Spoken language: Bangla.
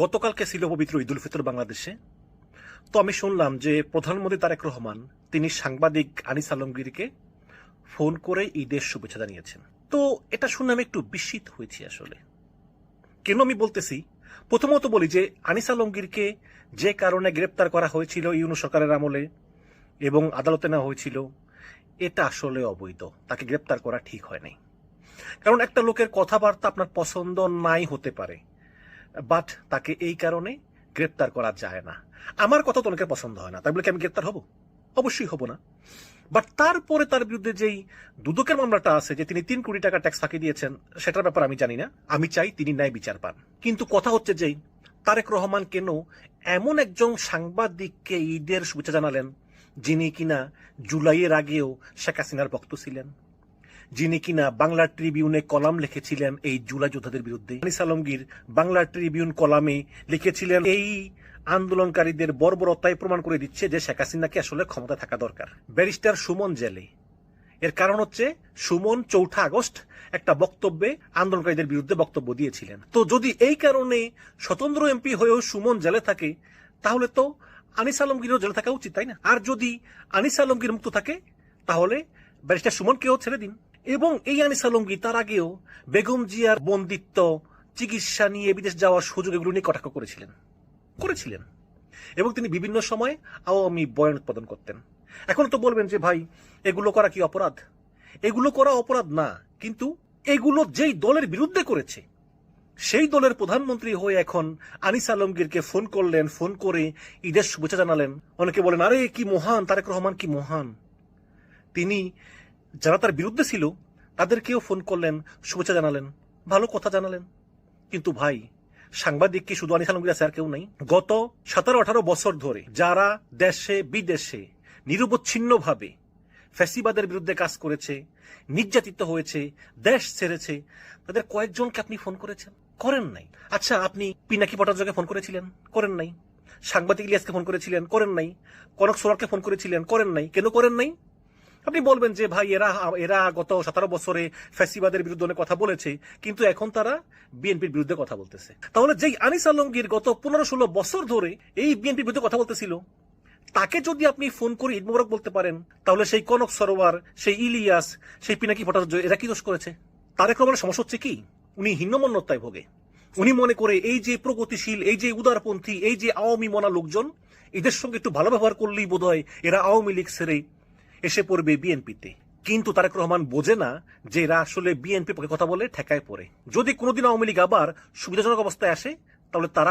গতকালকে ছিল পবিত্র ঈদ উল ফিতর বাংলাদেশে। তো আমি শুনলাম যে প্রধানমন্ত্রী তারেক রহমান তিনি সাংবাদিক আনিস আলমগীরকে ফোন করে ঈদের শুভেচ্ছা জানিয়েছেন। তো এটা শুনে আমি একটু বিস্মিত হয়েছি। আসলে কেন আমি বলতেছি, প্রথমত বলি যে আনিস আলমগীরকে যে কারণে গ্রেপ্তার করা হয়েছিল ইউনূস সরকারের আমলে এবং আদালতে নেওয়া হয়েছিল, এটা আসলে অবৈধ। তাকে গ্রেপ্তার করা ঠিক হয় নাই। কারণ একটা লোকের কথাবার্তা আপনার পছন্দ নাই হতে পারে, বাট তাকে এই কারণে গ্রেপ্তার করা যায় না। আমার কথা তো অনেকের পছন্দ হয় না, তাই বলে কি আমি গ্রেপ্তার হব? অবশ্যই হব না। বাট তারপরে তার বিরুদ্ধে যেই দুদকের মামলাটা আছে যে তিনি 3 কোটি টাকা ট্যাক্স ফাঁকি দিয়েছেন, সেটার ব্যাপার আমি জানি না। আমি চাই তিনি ন্যায় বিচার পান। কিন্তু কথা হচ্ছে যে তারেক রহমান কেন এমন একজন সাংবাদিককে ঈদের শুভেচ্ছা জানালেন যিনি কিনা জুলাইয়ের আগেও শেখ হাসিনার ভক্ত ছিলেন, যিনি কিনা বাংলা ট্রিবিউনে কলাম লিখেছিলেন এই জুলাই যোদ্ধাদের বিরুদ্ধে। আনিস আলমগীর বাংলা ট্রিবিউন কলামে লিখেছিলেন এই আন্দোলনকারীদের বর্বরতায় প্রমাণ করে দিচ্ছে যে শেখ হাসিনাকে আসলে ক্ষমতা থাকা দরকার। ব্যারিস্টার সুমন জেলে। এর কারণ হচ্ছে সুমন 4 আগস্ট একটা বক্তব্যে আন্দোলনকারীদের বিরুদ্ধে বক্তব্য দিয়েছিলেন। তো যদি এই কারণে স্বতন্ত্র এমপি হয়েও সুমন জেলে থাকে, তাহলে তো আনিস আলমগীরও জেলে থাকা উচিত, তাই না? আর যদি আনিস আলমগীর মুক্ত থাকে, তাহলে ব্যারিস্টার সুমনকেও ছেড়ে দিন। এবং এই আনিস আলমগীর তার আগেও বেগম জিয়ার বন্দিত্ব, চিকিৎসা নিয়ে বিদেশ যাওয়ার সুযোগ, এগুলো নিয়ে কটাক্ষ করেছিলেন এবং তিনি বিভিন্ন সময় আওয়ামী বয়ান উৎপাদন করতেন। এখন তো বলবেন যে ভাই এগুলো করা কি অপরাধ? এগুলো করা অপরাধ না, কিন্তু এগুলো যেই দলের বিরুদ্ধে করেছে সেই দলের প্রধানমন্ত্রী হয়ে এখন আনিস আলমগীরকে ফোন করলেন, ফোন করে ঈদের শুভেচ্ছা জানালেন। অনেকে বলেন আরে কি মহান, তারেক রহমান কি মহান। তিনি যারা তার বিরুদ্ধে ছিল তাদেরকেও ফোন করলেন, শুভেচ্ছা জানালেন, ভালো কথা জানালেন। কিন্তু ভাই, সাংবাদিক কি শুধু আনিস আলমগীর আছে আর কেউ নাই? গত 17-18 বছর ধরে যারা দেশে বিদেশে নিরবচ্ছিন্নভাবে ফ্যাসিবাদের বিরুদ্ধে কাজ করেছে, নির্যাতিত হয়েছে, দেশ ছেড়েছে, তাদের কয়েকজনকে আপনি ফোন করেছেন? করেন নাই। আচ্ছা, আপনি পিনাকি ভট্টাচার্যকে ফোন করেছিলেন? করেন নাই। সাংবাদিক ইলিয়াসকে ফোন করেছিলেন? করেন নাই। কনক সোরারকে ফোন করেছিলেন? করেন নাই। কেন করেন নাই? আপনি বলবেন যে ভাই এরা গত 17 বছরে ফ্যাসিবাদের বিরুদ্ধে অনেক কথা বলেছে, কিন্তু এখন তারা বিএনপির বিরুদ্ধে কথা বলতেছে। তাহলে যেই আনিস আলমগীর গত 15-16 বছর ধরে এই বিএনপির বিরুদ্ধে কথা বলতেছিল, তাকে যদি আপনি ফোন করে ঈদ মোবারক বলতে পারেন, তাহলে সেই কনক সরোয়ার, সেই ইলিয়াস, সেই পিনাকি ভট্টাচার্য এরা কি দোষ করেছে? তারেক রহমানের সমস্যা হচ্ছে কি, উনি হীনমন্যতায় ভোগে। উনি মনে করে এই যে প্রগতিশীল, এই যে উদারপন্থী, এই যে আওয়ামী মনা লোকজন, এদের সঙ্গে একটু ভালো ব্যবহার করলেই বোধহয় এরা আওয়ামী লীগ ছেড়ে এসে পড়বে বিএনপিতে। কিন্তু তারেক রহমান বোঝে না যে এরা আসলে বিএনপি পক্ষে কথা বলে ঠেকায় পড়ে। যদি কোনোদিন আওয়ামী লীগ আবার সুবিধাজনক অবস্থায় আসে, তাহলে তারা